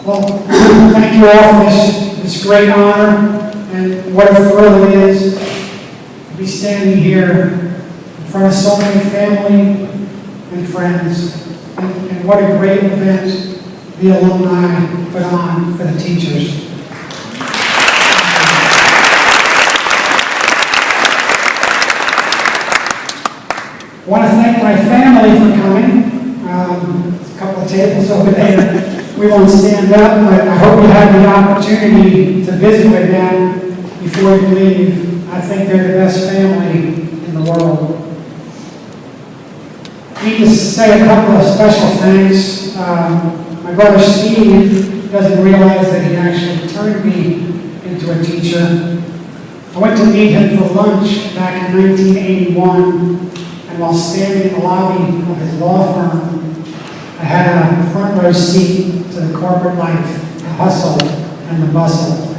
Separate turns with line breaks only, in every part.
Well, thank you all for this great honor, and what a thrill it is to be standing here in front of so many family and friends. And what a great event the alumni put on for the teachers. I want to thank my family for coming. A couple of tables over there. We won't stand up, but I hope you have the opportunity to visit with them before you leave. I think they're the best family in the world. I need to say a couple of special thanks. My brother Steve doesn't realize that he actually turned me into a teacher. I went to meet him for lunch back in 1981. And while standing in the lobby of his law firm, I had a front row seat to the corporate life, the hustle and the bustle.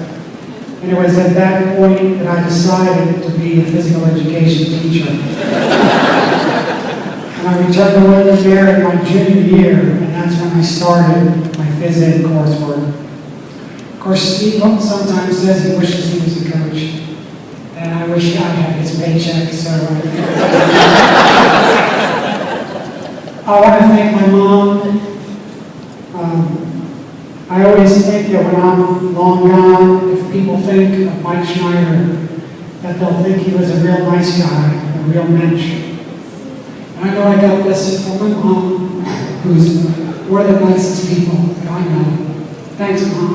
And it was at that point that I decided to be a physical education teacher. And I returned to William there in my junior year, and that's when I started my phys ed coursework. Of course, Steve sometimes says he wishes he was a coach. And I wish I had his paycheck, so I want to thank my mom. I always think that when I'm long gone, if people think of Mike Schneider, that they'll think he was a real nice guy, a real mensch. And I know I got this from my mom, who's one of the nicest people that I know. Thanks, Mom.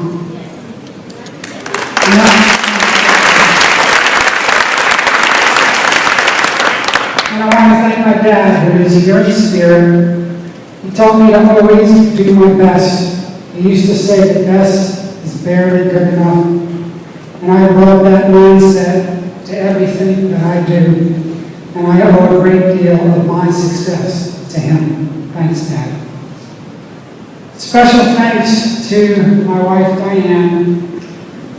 And I want to thank my dad, who is here in spirit. He taught me to always do my best. He used to say the best is barely good enough. And I love that mindset to everything that I do. And I owe a great deal of my success to him. Thanks, Dad. Special thanks to my wife, Diane,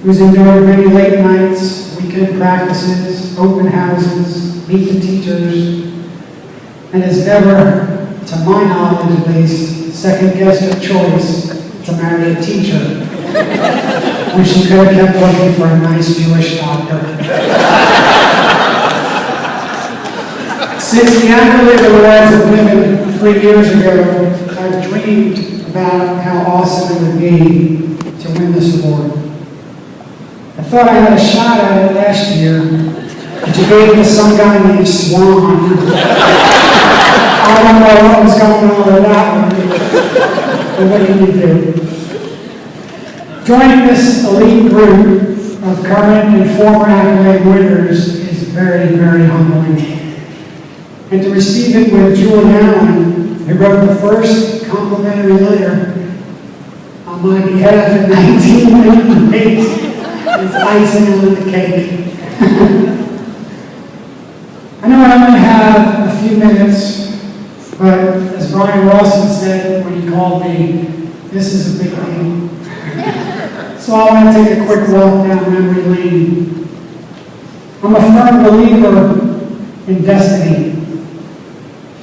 who's endured many late nights, weekend practices, open houses, meet the teachers, and has never, to my knowledge at least, second-guessed her choice to marry a teacher when she could have kept looking for a nice Jewish doctor. Since the accolade awards were given 3 years ago, I've dreamed about how awesome it would be to win this award. I thought I had a shot at it last year, but you gave it to some guy named Swan. I don't know what was going on with that one, but what can you do? Joining this elite group of current and former accolade winners is very, very humbling. And to receive it with Julie Allen, who wrote the first complimentary letter on my behalf in 1998, is icing on the cake. I know I only have a few minutes, but as Brian Rawson said when he called me, this is a big deal. So I want to take a quick walk down memory lane. I'm a firm believer in destiny.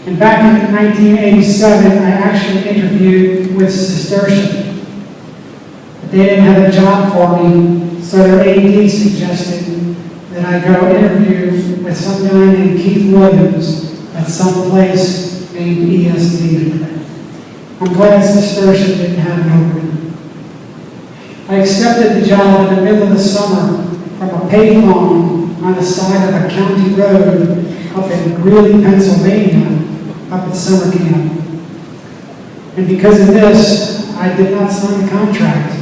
And back in 1987, I actually interviewed with Cistercian. But they didn't have a job for me, so their AD suggested that I go interview with some guy named Keith Williams at some place named ESD. I'm glad Cistercian didn't have an opening. I accepted the job in the middle of the summer from a payphone on the side of a county road up in Greeley, Pennsylvania, up at summer camp. And because of this, I did not sign the contract.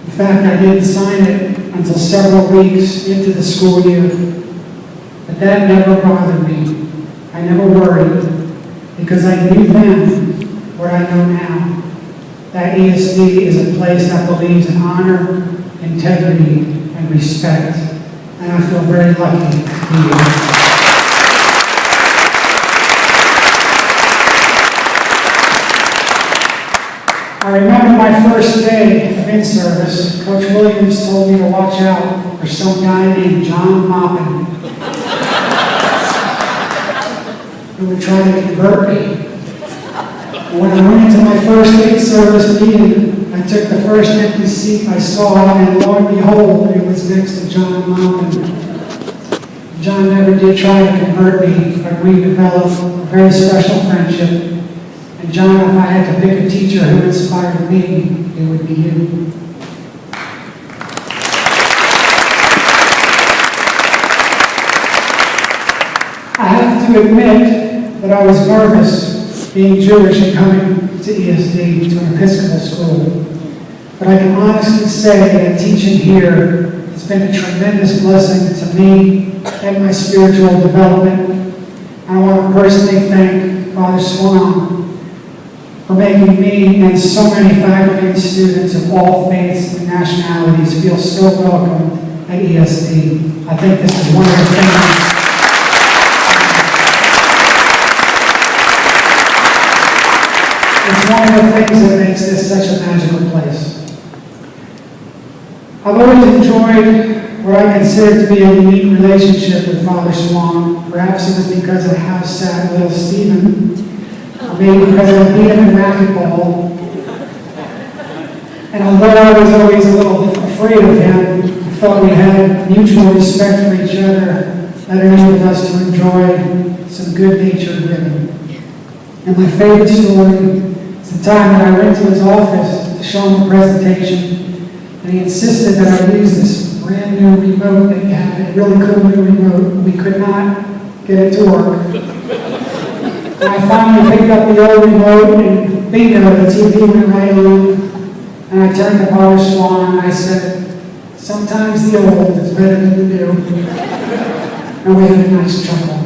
In fact, I didn't sign it until several weeks into the school year. But that never bothered me. I never worried, because I knew then what I know now. That ESD is a place that believes in honor, integrity, and respect. And I feel very lucky to be here. I remember my first day of in-service. Coach Williams told me to watch out for some guy named John Moppin who would try to convert me. When I went into my first date service meeting, I took the first empty seat I saw, and lo and behold, it was next to John Mountain. John never did try to convert me, but we developed a very special friendship. And John, if I had to pick a teacher who inspired me, it would be you. I have to admit that I was nervous being Jewish and coming to ESD, to an Episcopal school. But I can honestly say that teaching here has been a tremendous blessing to me and my spiritual development. I want to personally thank Father Swan for making me and so many faculty and students of all faiths and nationalities feel so welcome at ESD. I think this is one of the things. It's one of the things that makes this such a magical place. I've always enjoyed what I consider to be a unique relationship with Father Swan. Perhaps it was because I have sat little Stephen, or maybe because I beat him in racquetball. And although I was always a little afraid of him, I felt we had mutual respect for each other that enabled us to enjoy some good-natured living. And my favorite story is the time that I went to his office to show him a presentation, and he insisted that I use this brand new remote that he had, a really cool new remote. We could not get it to work. And I finally picked up the old remote, and bingo, the TV went right on. And I turned to Father Swan and I said, sometimes the old is better than the new. And we had a nice chuckle.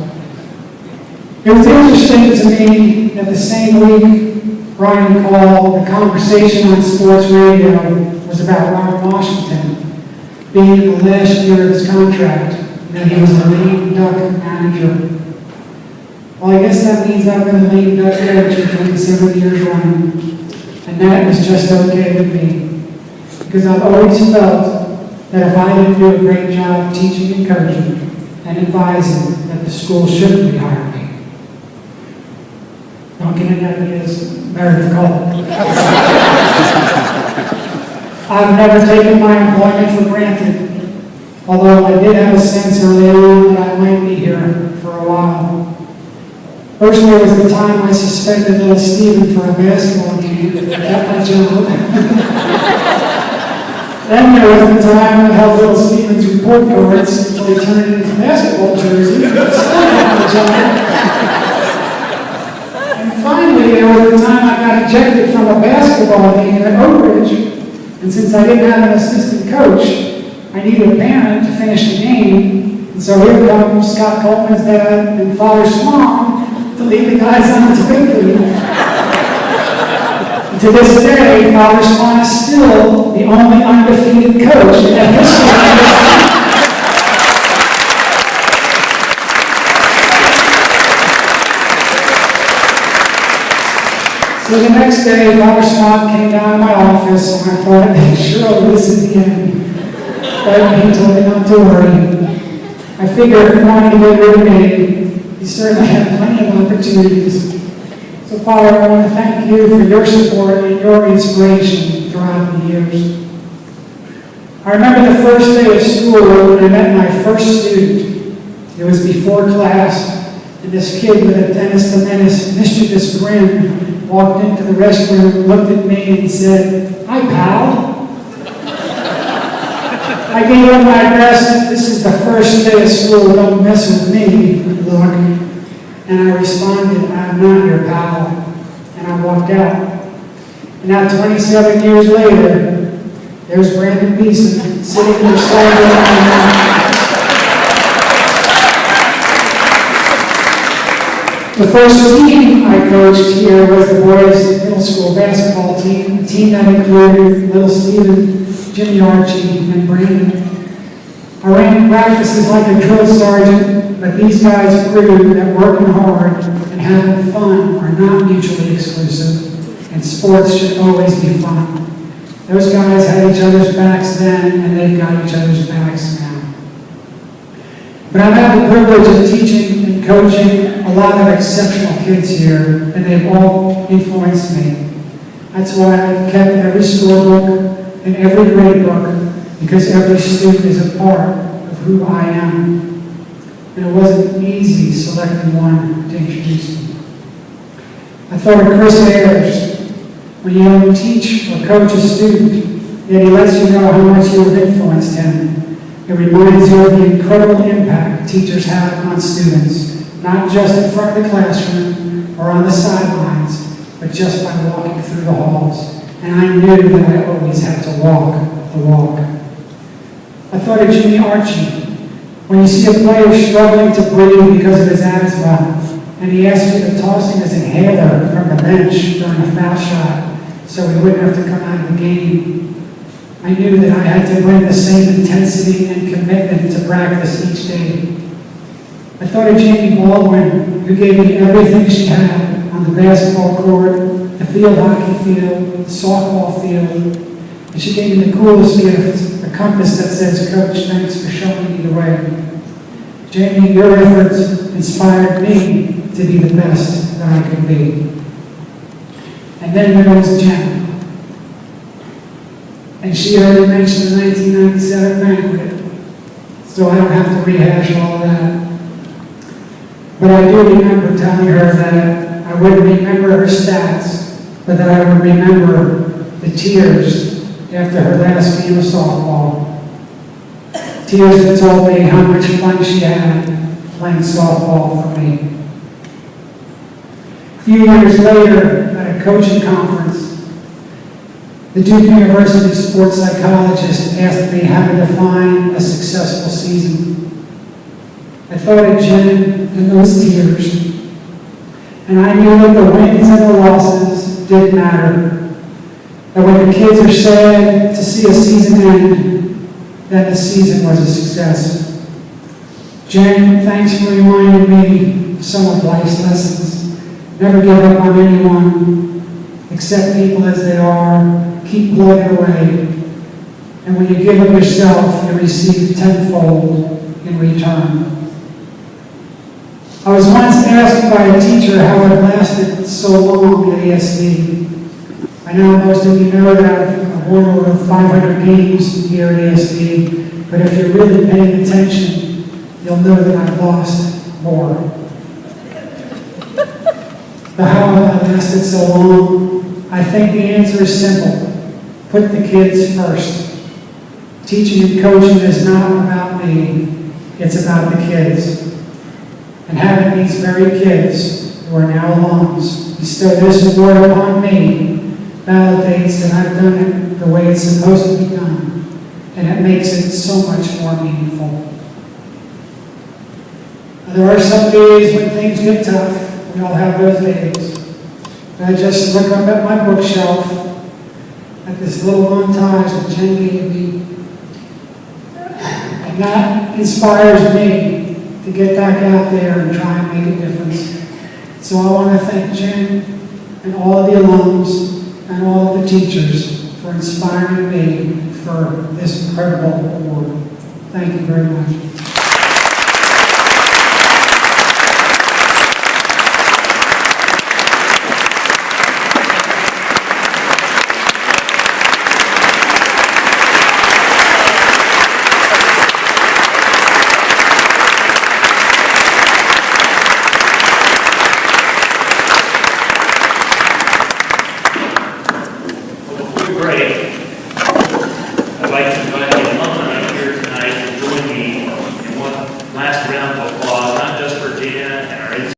It was interesting to me that the same week Brian called, the conversation on sports radio was about Ron Washington being in the last year of his contract, and that he was a lame duck manager. Well, I guess that means I've been a lame duck coach for 27 years running, and that is just okay with me, because I've always felt that if I didn't do a great job teaching and coaching and advising, that the school shouldn't be hiring me. Don't get any ideas, Meredith call. I've never taken my employment for granted, although I did have a sense early on that I might be here for a while. First there was the time I suspended little Stephen for a basketball game and kept my job. Then there was the time I held little Stephen's report cards until he turned in his basketball jersey and still kept my job. Finally, there was the time I got ejected from a basketball game at Oak Ridge, and since I didn't have an assistant coach, I needed a parent to finish the game, and so here comes Scott Coleman's dad and Father Swan to lead the guys on to victory. To this day, Father Swan is still the only undefeated coach in the history of this team. So the next day, Father Swan came down to my office, and I thought, surely this is the end. But he told me not to worry. I figured if he wanted to get rid of me, he certainly had plenty of opportunities. So Father, I want to thank you for your support and your inspiration throughout the years. I remember the first day of school when I met my first student. It was before class, and this kid with a Dennis the Menace mischievous grin walked into the restroom, looked at me, and said, "Hi, pal." I gave him my best, "This is the first day of school, don't mess with me," look. And I responded, "I'm not your pal." And I walked out. And now 27 years later, there's Brandon Beeson sitting there slowly. The first team I coached here was the boys' middle school basketball team, a team that included little Stephen, Jimmy Archie, and Brandon. I ran practices like a drill sergeant, but these guys proved that working hard and having fun are not mutually exclusive, and sports should always be fun. Those guys had each other's backs then, and they've got each other's backs now. But I've had the privilege of teaching and coaching a lot of exceptional kids here, and they've all influenced me. That's why I've kept every scorebook and every grade book, because every student is a part of who I am. And it wasn't easy selecting one to introduce me. I thought of Chris Ayers. When you don't teach or coach a student, yet he lets you know how much you have influenced him. It reminds you of the incredible impact teachers have on students, not just in front of the classroom or on the sidelines, but just by walking through the halls. And I knew that I always had to walk the walk. I thought of Jimmy Archie. When you see a player struggling to breathe because of his asthma, and he asked me to toss him his inhaler from the bench during a foul shot so he wouldn't have to come out of the game, I knew that I had to bring the same intensity and commitment to practice each day. I thought of Jamie Baldwin, who gave me everything she had on the basketball court, the field hockey field, the softball field, and she gave me the coolest gift, a compass that says, "Coach, thanks for showing me the way." Jamie, your efforts inspired me to be the best that I could be. And then there was Jen. And she already mentioned the 1997 banquet, so I don't have to rehash all of that. But I do remember telling her that I wouldn't remember her stats, but that I would remember the tears after her last game of softball. Tears that told me how much fun she had playing softball for me. A few years later, at a coaching conference, the Duke University sports psychologist asked me how to define a successful season. I thought of Jen and those tears, and I knew that the wins and the losses did matter. That when the kids are sad to see a season end, then the season was a success. Jen, thanks for reminding me of some of life's lessons. Never give up on anyone. Accept people as they are. Keep plugging away. And when you give of yourself, you receive tenfold in return. I was once asked by a teacher how it lasted so long at ASD. I know most of you know that I've won over 500 games here at ASD, but if you're really paying attention, you'll know that I've lost more. But how have I lasted so long? I think the answer is simple. Put the kids first. Teaching and coaching is not about me, it's about the kids. And having these very kids, who are now alums, bestow this award upon me validates that I've done it the way it's supposed to be done, and it makes it so much more meaningful. There are some days when things get tough. We all have those days. But I just look up at my bookshelf at this little montage that Jen gave me, and that inspires me to get back out there and try and make a difference. So I want to thank Jen and all of the alums and all of the teachers for inspiring me for this incredible award. Thank you very much.
I'd like to invite the alumni